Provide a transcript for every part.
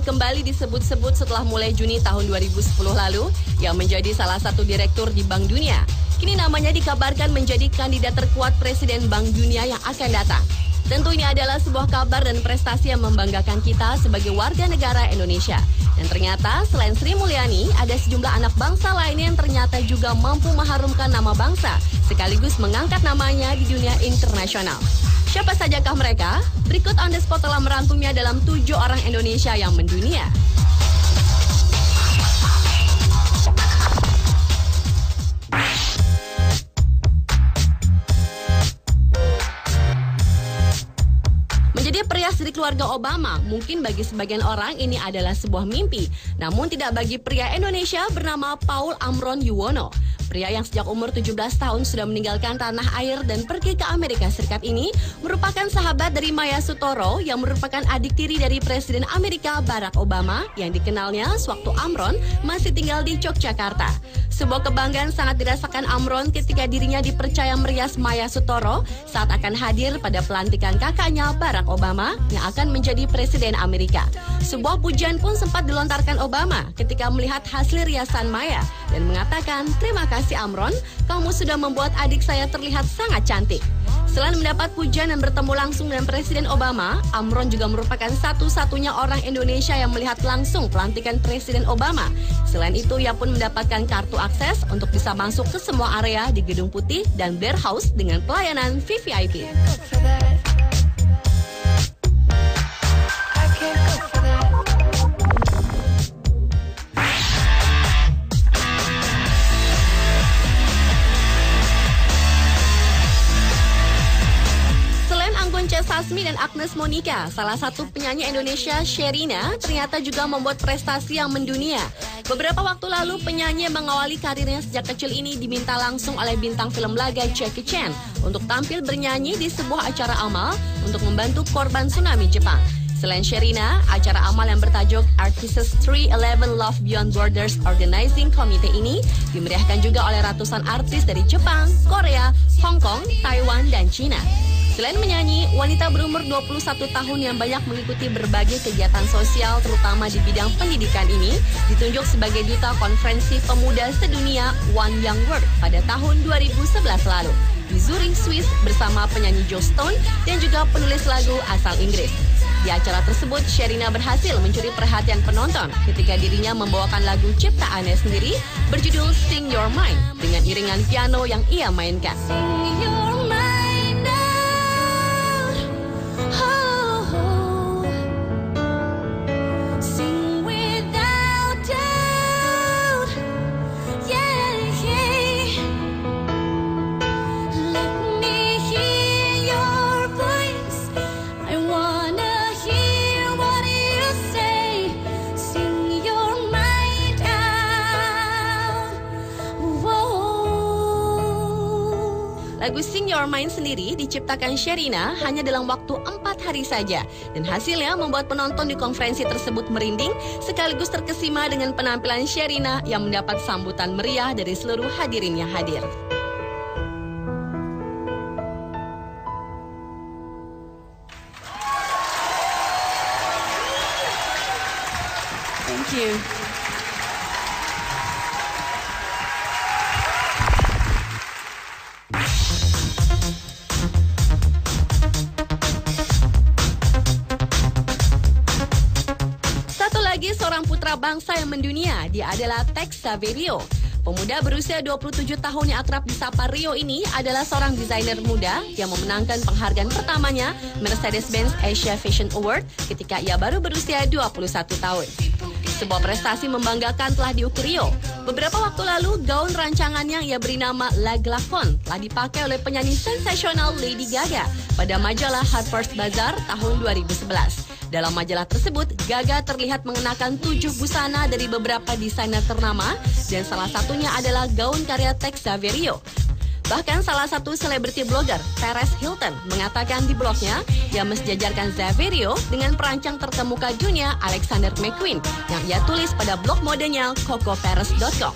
kembali disebut-sebut setelah mulai Juni tahun 2010 lalu yang menjadi salah satu direktur di Bank Dunia. Kini namanya dikabarkan menjadi kandidat terkuat Presiden Bank Dunia yang akan datang. Tentu ini adalah sebuah kabar dan prestasi yang membanggakan kita sebagai warga negara Indonesia. Dan ternyata selain Sri Mulyani, ada sejumlah anak bangsa lainnya yang ternyata juga mampu mengharumkan nama bangsa, sekaligus mengangkat namanya di dunia internasional. Siapa sajakah mereka? Berikut On The Spot telah merangkumnya dalam 7 orang Indonesia yang mendunia. Menjadi perias dari keluarga Obama, mungkin bagi sebagian orang ini adalah sebuah mimpi. Namun tidak bagi pria Indonesia bernama Paul Amron Yuwono. Pria yang sejak umur 17 tahun sudah meninggalkan tanah air dan pergi ke Amerika Serikat ini merupakan sahabat dari Maya Sutoro yang merupakan adik tiri dari Presiden Amerika Barack Obama yang dikenalnya sewaktu Amron masih tinggal di Yogyakarta. Sebuah kebanggaan sangat dirasakan Amron ketika dirinya dipercaya merias Maya Sutoro saat akan hadir pada pelantikan kakaknya Barack Obama yang akan menjadi Presiden Amerika. Sebuah pujian pun sempat dilontarkan Obama ketika melihat hasil riasan Maya dan mengatakan, "Terima kasih Amron, kamu sudah membuat adik saya terlihat sangat cantik." Selain mendapat pujian dan bertemu langsung dengan Presiden Obama, Amron juga merupakan satu-satunya orang Indonesia yang melihat langsung pelantikan Presiden Obama. Selain itu, ia pun mendapatkan kartu akses untuk bisa masuk ke semua area di Gedung Putih dan Blair House dengan pelayanan VVIP. Sasmi dan Agnes Monica, salah satu penyanyi Indonesia Sherina, ternyata juga membuat prestasi yang mendunia. Beberapa waktu lalu, penyanyi yang mengawali karirnya sejak kecil ini diminta langsung oleh bintang film laga Jackie Chan untuk tampil bernyanyi di sebuah acara amal untuk membantu korban tsunami Jepang. Selain Sherina, acara amal yang bertajuk Artists 311 Love Beyond Borders Organizing Committee ini dimeriahkan juga oleh ratusan artis dari Jepang, Korea, Hong Kong, Taiwan, dan Cina. Selain menyanyi, wanita berumur 21 tahun yang banyak mengikuti berbagai kegiatan sosial terutama di bidang pendidikan ini ditunjuk sebagai Duta Konferensi Pemuda Sedunia One Young World pada tahun 2011 lalu di Zurich, Swiss bersama penyanyi Joe Stone dan juga penulis lagu asal Inggris. Di acara tersebut, Sherina berhasil mencuri perhatian penonton ketika dirinya membawakan lagu ciptaannya sendiri berjudul Sing Your Mind dengan iringan piano yang ia mainkan. Lagu Sing Your Mind sendiri diciptakan Sherina hanya dalam waktu 4 hari saja. Dan hasilnya membuat penonton di konferensi tersebut merinding sekaligus terkesima dengan penampilan Sherina yang mendapat sambutan meriah dari seluruh hadirin yang hadir. Thank you. Lagi seorang putra bangsa yang mendunia, dia adalah Tex Saverio. Pemuda berusia 27 tahun yang akrab disapa Rio ini adalah seorang desainer muda yang memenangkan penghargaan pertamanya Mercedes-Benz Asia Fashion Award ketika ia baru berusia 21 tahun. Sebuah prestasi membanggakan telah diukir Rio. Beberapa waktu lalu, gaun rancangannya yang ia beri nama La Glacon telah dipakai oleh penyanyi sensasional Lady Gaga pada majalah Harper's Bazaar tahun 2011. Dalam majalah tersebut, Gaga terlihat mengenakan 7 busana dari beberapa desainer ternama dan salah satunya adalah gaun karya Tex Saverio. Bahkan salah satu selebriti blogger, Paris Hilton, mengatakan di blognya ia mensejajarkan Saverio dengan perancang terkemuka dunia Alexander McQueen yang ia tulis pada blog modenya cocoparis.com.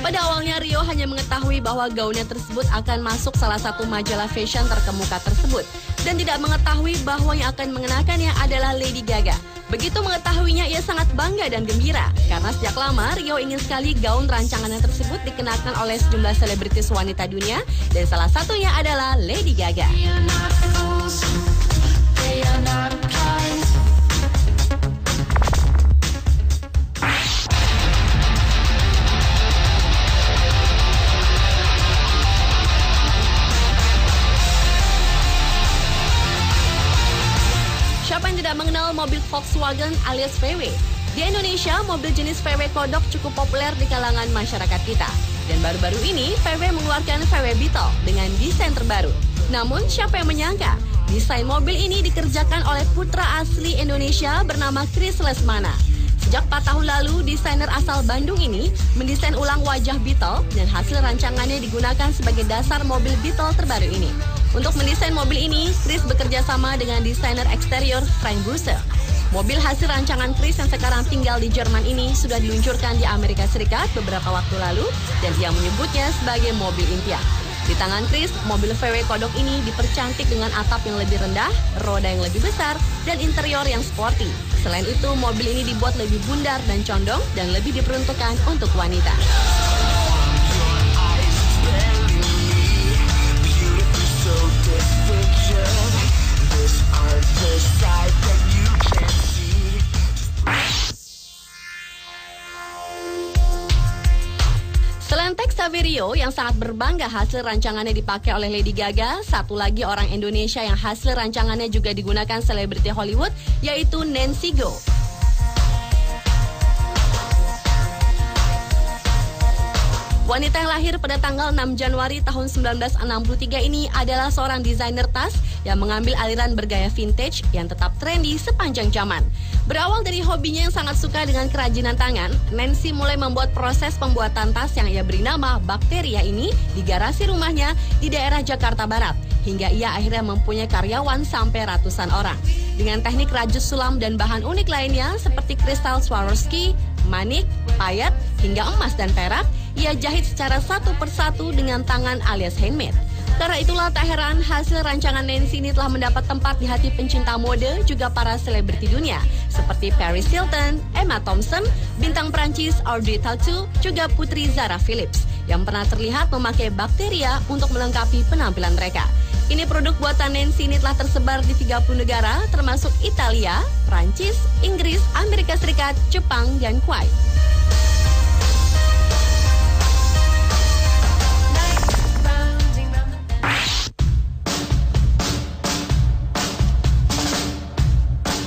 Pada awalnya Rio hanya mengetahui bahwa gaunnya tersebut akan masuk salah satu majalah fashion terkemuka tersebut dan tidak mengetahui bahwa yang akan mengenakannya adalah Lady Gaga. Begitu mengetahuinya, ia sangat bangga dan gembira karena sejak lama Rio ingin sekali gaun rancangannya tersebut dikenakan oleh sejumlah selebritis wanita dunia dan salah satunya adalah Lady Gaga. Siapa yang tidak mengenal mobil Volkswagen alias VW? Di Indonesia, mobil jenis VW Kodok cukup populer di kalangan masyarakat kita. Dan baru-baru ini, VW mengeluarkan VW Beetle dengan desain terbaru. Namun, siapa yang menyangka? Desain mobil ini dikerjakan oleh putra asli Indonesia bernama Chris Lesmana. Sejak 4 tahun lalu, desainer asal Bandung ini mendesain ulang wajah Beetle dan hasil rancangannya digunakan sebagai dasar mobil Beetle terbaru ini. Untuk mendesain mobil ini, Chris bekerja sama dengan desainer eksterior Frank Busse. Mobil hasil rancangan Chris yang sekarang tinggal di Jerman ini sudah diluncurkan di Amerika Serikat beberapa waktu lalu dan dia menyebutnya sebagai mobil impian. Di tangan Chris, mobil VW Kodok ini dipercantik dengan atap yang lebih rendah, roda yang lebih besar, dan interior yang sporty. Selain itu, mobil ini dibuat lebih bundar dan condong dan lebih diperuntukkan untuk wanita. Selain Tex Saverio yang sangat berbangga hasil rancangannya dipakai oleh Lady Gaga, satu lagi orang Indonesia yang hasil rancangannya juga digunakan selebriti Hollywood, yaitu Nancy Go. Wanita yang lahir pada tanggal 6 Januari tahun 1963 ini adalah seorang desainer tas yang mengambil aliran bergaya vintage yang tetap trendy sepanjang zaman. Berawal dari hobinya yang sangat suka dengan kerajinan tangan, Nancy mulai membuat proses pembuatan tas yang ia beri nama Bakteria ini di garasi rumahnya di daerah Jakarta Barat. Hingga ia akhirnya mempunyai karyawan sampai ratusan orang. Dengan teknik rajut sulam dan bahan unik lainnya seperti kristal Swarovski, manik, payet, hingga emas dan perak, ia jahit secara satu persatu dengan tangan alias handmade. Karena itulah tak heran hasil rancangan Nancy ini telah mendapat tempat di hati pencinta mode juga para selebriti dunia seperti Paris Hilton, Emma Thompson, bintang Prancis Audrey Tautou, juga putri Zara Phillips yang pernah terlihat memakai Bakteria untuk melengkapi penampilan mereka. Ini produk buatan Nancy ini telah tersebar di 30 negara termasuk Italia, Prancis, Inggris, Amerika Serikat, Jepang, dan Kuwait.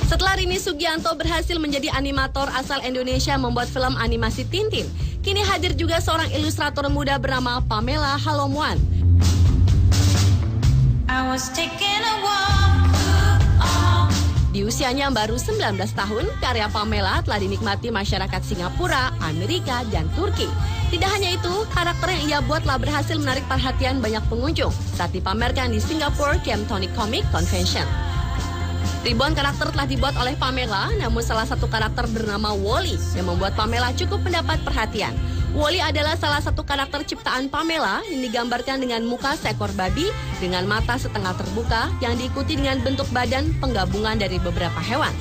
Setelah Rini Sugianto berhasil menjadi animator asal Indonesia membuat film animasi Tintin, kini hadir juga seorang ilustrator muda bernama Pamela Halomuan. Di usianya yang baru 19 tahun, karya Pamela telah dinikmati masyarakat Singapura, Amerika, dan Turki. Tidak hanya itu, karakter yang ia buat telah berhasil menarik perhatian banyak pengunjung saat dipamerkan di Singapore Camp Tonic Comic Convention. Ribuan karakter telah dibuat oleh Pamela, namun salah satu karakter bernama Wally yang membuat Pamela cukup mendapat perhatian. Wally adalah salah satu karakter ciptaan Pamela yang digambarkan dengan muka seekor babi dengan mata setengah terbuka yang diikuti dengan bentuk badan penggabungan dari beberapa hewan.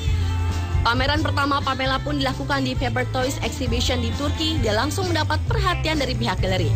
Pameran pertama Pamela pun dilakukan di Paper Toys Exhibition di Turki dan langsung mendapat perhatian dari pihak galeri.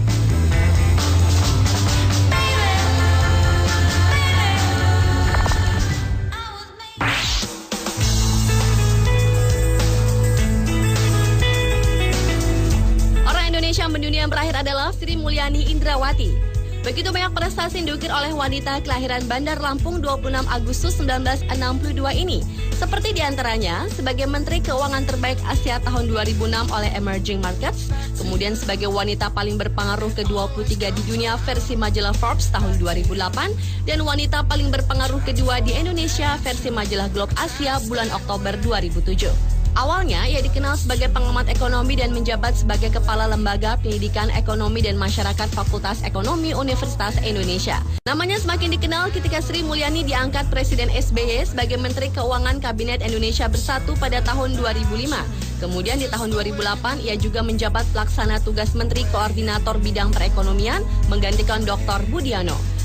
Indonesia mendunia yang berakhir adalah Sri Mulyani Indrawati. Begitu banyak prestasi yang diukir oleh wanita kelahiran Bandar Lampung 26 Agustus 1962 ini. Seperti diantaranya sebagai Menteri Keuangan Terbaik Asia tahun 2006 oleh Emerging Markets, kemudian sebagai wanita paling berpengaruh ke-23 di dunia versi majalah Forbes tahun 2008, dan wanita paling berpengaruh kedua di Indonesia versi majalah Globe Asia bulan Oktober 2007. Awalnya, ia dikenal sebagai pengamat ekonomi dan menjabat sebagai Kepala Lembaga Pendidikan Ekonomi dan Masyarakat Fakultas Ekonomi Universitas Indonesia. Namanya semakin dikenal ketika Sri Mulyani diangkat Presiden SBY sebagai Menteri Keuangan Kabinet Indonesia Bersatu pada tahun 2005. Kemudian di tahun 2008, ia juga menjabat pelaksana tugas Menteri Koordinator Bidang Perekonomian, menggantikan Dr. Budiano.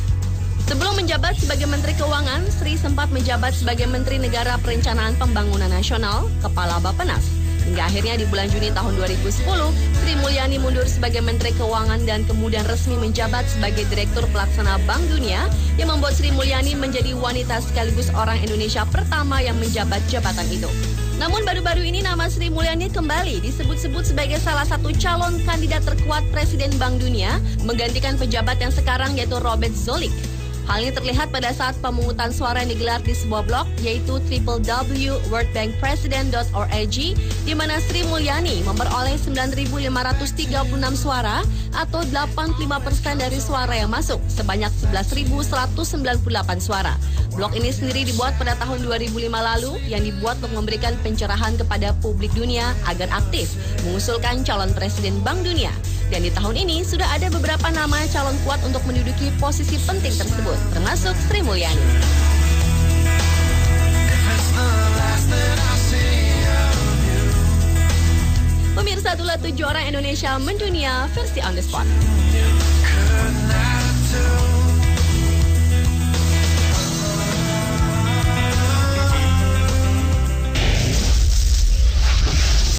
Sebelum menjabat sebagai Menteri Keuangan, Sri sempat menjabat sebagai Menteri Negara Perencanaan Pembangunan Nasional, Kepala Bappenas. Hingga akhirnya di bulan Juni tahun 2010, Sri Mulyani mundur sebagai Menteri Keuangan dan kemudian resmi menjabat sebagai Direktur Pelaksana Bank Dunia yang membuat Sri Mulyani menjadi wanita sekaligus orang Indonesia pertama yang menjabat jabatan itu. Namun baru-baru ini nama Sri Mulyani kembali disebut-sebut sebagai salah satu calon kandidat terkuat Presiden Bank Dunia menggantikan pejabat yang sekarang yaitu Robert Zoellick. Hal ini terlihat pada saat pemungutan suara yang digelar di sebuah blog yaitu www.worldbankpresident.org di mana Sri Mulyani memperoleh 9.536 suara atau 85% dari suara yang masuk sebanyak 11.198 suara. Blog ini sendiri dibuat pada tahun 2005 lalu yang dibuat untuk memberikan pencerahan kepada publik dunia agar aktif mengusulkan calon Presiden Bank Dunia. Dan di tahun ini sudah ada beberapa nama calon kuat untuk menduduki posisi penting tersebut, termasuk Sri Mulyani. Pemirsa, itulah 7 orang Indonesia mendunia versi On The Spot.